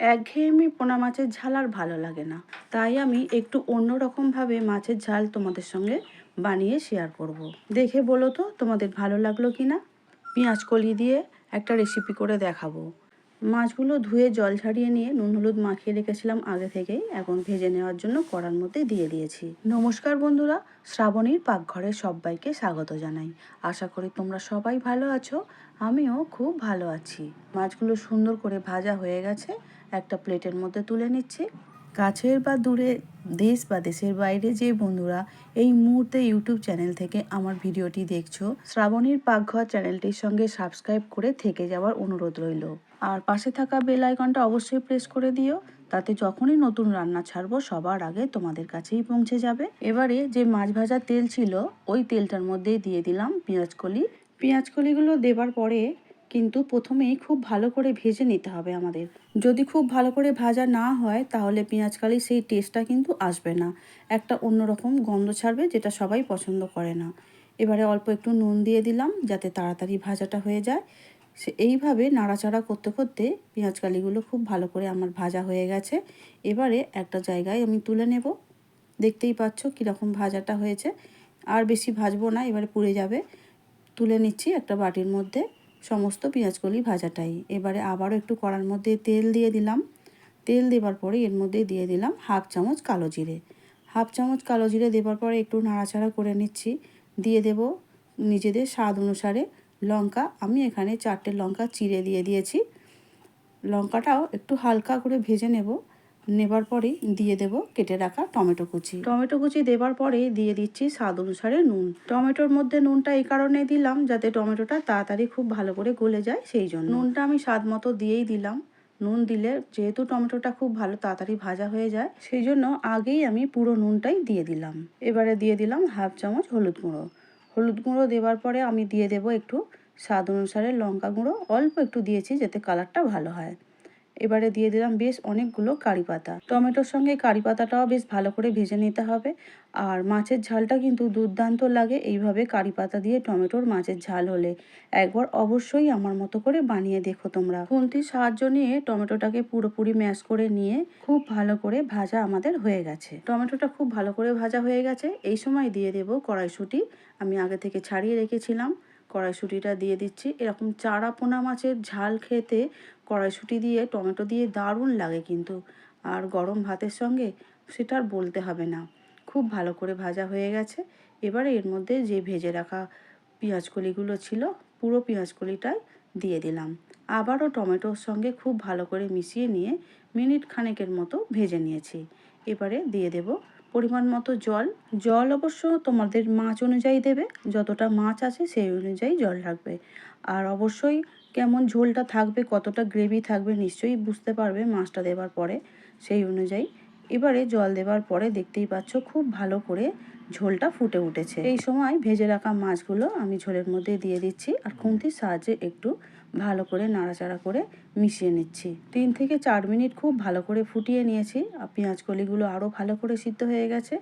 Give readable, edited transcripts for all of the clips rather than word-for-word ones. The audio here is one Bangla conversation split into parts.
একঘেয়েমি পোনা মাছের ঝাল আর ভালো লাগে না, তাই আমি একটু অন্যরকমভাবে মাছের ঝাল তোমাদের সঙ্গে বানিয়ে শেয়ার করব। দেখে বলো তো তোমাদের ভালো লাগলো কি না। পেঁয়াজ কলি দিয়ে একটা রেসিপি করে দেখাবো। মাছগুলো ধুয়ে জল ঝাড়িয়ে নিয়ে নুন হলুদ মাখিয়ে রেখেছিলাম আগে থেকেই, এখন ভেজে নেওয়ার জন্য কড়ার মধ্যে দিয়ে দিয়েছি। নমস্কার বন্ধুরা, শ্রাবণীর পাকঘরে সবাইকে স্বাগত জানাই। আশা করি তোমরা সবাই ভালো আছো, আমিও খুব ভালো আছি। মাছগুলো সুন্দর করে ভাজা হয়ে গেছে, একটা প্লেটের মধ্যে তুলে নিচ্ছি। কাছের বা দূরে, দেশ বা দেশের বাইরে যে বন্ধুরা এই মুহূর্তে ইউটিউব চ্যানেল থেকে আমার ভিডিওটি দেখছো, শ্রাবণীর পাকঘর চ্যানেলটির সঙ্গে সাবস্ক্রাইব করে থেকে যাওয়ার অনুরোধ রইল। আর পাশে থাকা বেল আইকনটা অবশ্যই প্রেস করে দিও, তাতে যখনই নতুন রান্না ছাড়বো সবার আগে তোমাদের কাছেই পৌঁছে যাবে। এবারে যে মাছ ভাজার তেল ছিল ওই তেলটার মধ্যেই দিয়ে দিলাম পেঁয়াজকলি। পেঁয়াজকলিগুলো দেবার পরে কিন্তু প্রথমেই খুব ভালো করে ভেজে নিতে হবে আমাদের। যদি খুব ভালো করে ভাজা না হয় তাহলে পেঁয়াজকালির সেই টেস্টটা কিন্তু আসবে না, একটা অন্যরকম গন্ধ ছাড়বে, যেটা সবাই পছন্দ করে না। এবারে অল্প একটু নুন দিয়ে দিলাম যাতে তাড়াতাড়ি ভাজাটা হয়ে যায়। এইভাবে নাড়াচাড়া করতে করতে পেঁয়াজকালিগুলো খুব ভালো করে আমার ভাজা হয়ে গেছে। এবারে একটা জায়গায় আমি তুলে নেব। দেখতেই পাচ্ছ কীরকম ভাজাটা হয়েছে। আর বেশি ভাজবো না, এবারে পুড়ে যাবে। তুলে নিচ্ছি একটা বাটির মধ্যে সমস্ত পেঁয়াজকলি ভাজাটাই। এবারে আবারও একটু কড়ার মধ্যে তেল দিয়ে দিলাম। তেল দেবার পরে এর মধ্যে দিয়ে দিলাম হাফ চামচ কালো জিরে। হাফ চামচ কালো জিরে দেবার পরে একটু নাড়াচাড়া করে নিচ্ছি। দিয়ে দেব নিজেদের স্বাদ অনুসারে লঙ্কা। আমি এখানে 4টে লঙ্কা চিড়ে দিয়ে দিয়েছি। লঙ্কাটাও একটু হালকা করে ভেজে নেবার পরেই দিয়ে দেব কেটে রাখা টমেটো কুচি। টমেটো কুচি দেবার পরে দিয়ে দিচ্ছি স্বাদ অনুসারে নুন। টমেটোর মধ্যে নুনটা এই কারণে দিলাম যাতে টমেটোটা তাড়াতাড়ি খুব ভালো করে গলে যায়, সেই জন্য নুনটা আমি স্বাদ মতো দিয়েই দিলাম। নুন দিলে যেহেতু টমেটোটা খুব ভালো তাড়াতাড়ি ভাজা হয়ে যায়, সেই জন্য আগেই আমি পুরো নুনটাই দিয়ে দিলাম। এবারে দিয়ে দিলাম হাফ চামচ হলুদ গুঁড়ো। হলুদ গুঁড়ো দেওয়ার পরে আমি দিয়ে দেব একটু স্বাদ অনুসারে লঙ্কা গুঁড়ো, অল্প একটু দিয়েছি যাতে কালারটা ভালো হয়। এবারে দিয়ে দিলাম বেশ অনেকগুলো কারি পাতা। টমেটোর সঙ্গে কারি পাতাটাও বেশ ভালো করে ভেজে নিতে হবে। আর মাছের ঝালটা কিন্তু দুর্দান্ত লাগে এইভাবে কারি পাতা দিয়ে টমেটোর মাছের ঝাল হলে। একবার অবশ্যই আমার মতো করে বানিয়ে দেখো তোমরা। খুন্তির সাহায্য নিয়ে টমেটোটাকে পুরোপুরি ম্যাশ করে নিয়ে খুব ভালো করে ভাজা আমাদের হয়ে গেছে। টমেটোটা খুব ভালো করে ভাজা হয়ে গেছে। এই সময় দিয়ে দেব কড়াইশুঁটি, আমি আগে থেকে ছাড়িয়ে রেখেছিলাম। কড়াইশুঁটিটা দিয়ে দিচ্ছি। এরকম চারা পোনা মাছের ঝাল খেতে কড়াইশুঁটি দিয়ে টমেটো দিয়ে দারুণ লাগে কিন্তু। আর গরম ভাতের সঙ্গে সেটা আর বলতে হবে না। খুব ভালো করে ভাজা হয়ে গেছে। এবারে এর মধ্যে যে ভেজে রাখা পেঁয়াজকলিগুলো ছিল পুরো পেঁয়াজকলিটাই দিয়ে দিলাম। আবারও টমেটোর সঙ্গে খুব ভালো করে মিশিয়ে নিয়ে মিনিট খানেকের মতো ভেজে নিয়েছি। এবারে দিয়ে দেব পরিমাণ মতো জল। জল অবশ্য তোমাদের মাছ অনুযায়ী দেবে, যতটা মাছ আছে সেই অনুযায়ী জল রাখবে। আর অবশ্যই কেমন ঝোলটা থাকবে, কতটা গ্রেভি থাকবে নিশ্চয়ই বুঝতে পারবে মাছটা দেওয়ার পরে, সেই অনুযায়ী। এবারে জল দেওয়ার পরে দেখতেই পাচ্ছ খুব ভালো করে ঝোলটা ফুটে উঠেছে। এই সময় ভেজে রাখা মাছগুলো আমি ঝোলের মধ্যে দিয়ে দিচ্ছি আর খুন্তির সাহায্যে একটু ভালো করে নাড়াচাড়া করে মিশিয়ে নিচ্ছি। 3 থেকে 4 মিনিট খুব ভালো করে ফুটিয়ে নিয়েছি। আর পেঁয়াজকলিগুলো আরও ভালো করে সিদ্ধ হয়ে গেছে,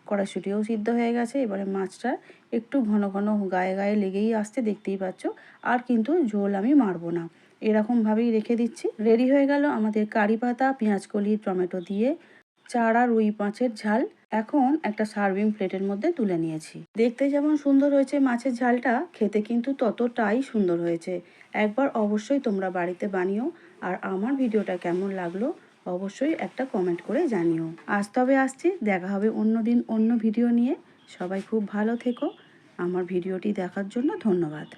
কড়াইশুঁটিও সিদ্ধ হয়ে গেছে। এবারে মাছটা একটু ঘন ঘন গায়ে গায়ে লেগেই আসছে, দেখতেই পাচ্ছ। আর কিন্তু ঝোল আমি মারবো না, এরকমভাবেই রেখে দিচ্ছি। রেডি হয়ে গেল আমাদের কারি পাতা, পেঁয়াজকলি, টমেটো দিয়ে চারা রুই মাছের ঝাল। এখন একটা সার্ভিং প্লেটের মধ্যে তুলে নিয়েছি। দেখতে যেমন সুন্দর হয়েছে মাছের ঝালটা, খেতে কিন্তু ততটাই সুন্দর হয়েছে। একবার অবশ্যই তোমরা বাড়িতে বানিও। আর আমার ভিডিওটা কেমন লাগলো অবশ্যই একটা কমেন্ট করে জানিও। আজ তবে আসছি, দেখা হবে অন্য দিন অন্য ভিডিও নিয়ে। সবাই খুব ভালো থেকো। আমার ভিডিওটি দেখার জন্য ধন্যবাদ।